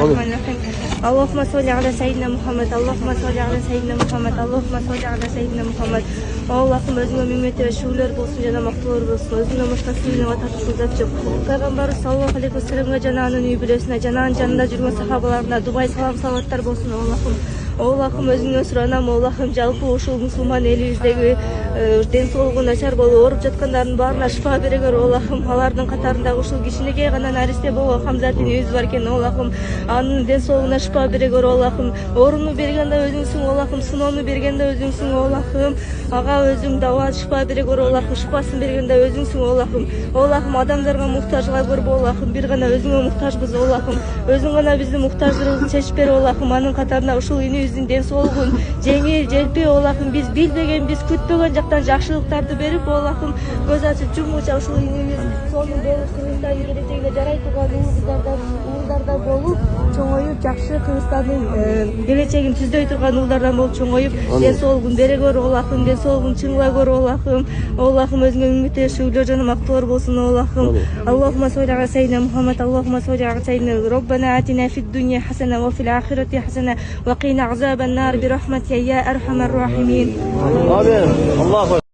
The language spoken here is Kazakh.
الرحمن الرحيم. اللهم صل على سيدنا محمد. اللهم صل على سيدنا محمد. اللهم صل على سيدنا محمد. Allah'ım özüne minneti ve şükürler bolsun, jana maktular bolsun. Özüne başka suyuna ve tatlı zat yok. Peygamber sallallahu aleyhi ve sellem'e cananın üy bilesine, cananın canında жүрген sahabalarına Dubay salam salavatlar bolsun Allah'ım. Allah'ım özüңөн суранам, Allah'ım жалпы ушул мусулман элибиздеги ден соолугу начар болуп ооруп жаткандардын баарына шифа берегер Allah'ım. Алардын катарында ушул кичинекей гана наристе болгон Хамзаттын үйүбүз бар экен Allah'ım. Анын ден соолугуна шифа берегер Allah'ım. Орунду берген да өзүңсүң Allah'ım, сыноону берген да өзүңсүң Allah'ım. Ага өзүң дава шифа берегер Allah'ım, шифасын берген да өзүңсүң Allah'ım. Allah'ım адамдарга муктажга көрбө Allah'ım, бир гана өзүңө муктажбыз Allah'ım. Өзүң гана биздин муктаждырыбызды чечип бер Allah'ım. Анын катарында ушул үйүбүздүн ден соолугун жеңил желпи Allah'ım, биз билбеген, биз күтпөгөн жактан жакшылыктарды берип Allah'ım, көз ачып жумгуча ушул үйүбүз сонун болуп, Кыргызстандын келечегине жарай турган уулдардан болуп чоңоюп, жакшы Кыргызстандын келечегин түздөй турган уулдардан болуп чоңоюп, ден соолугун бере көр Allah'ım, ден соолугун чыңгыла көр Allah'ım. Allah'ım өзүңө миңнете шүгүлөр жана мактоолор болсун Allah'ım. Allahumma salli ala seyyidina Muhammed. Allahumma salli ala seyyidina Rabbana atina fid dunya hasana ve fil ahireti hasana ve qina azaban nar bi rahmetike ya erhamer rahimin. Amin. Allah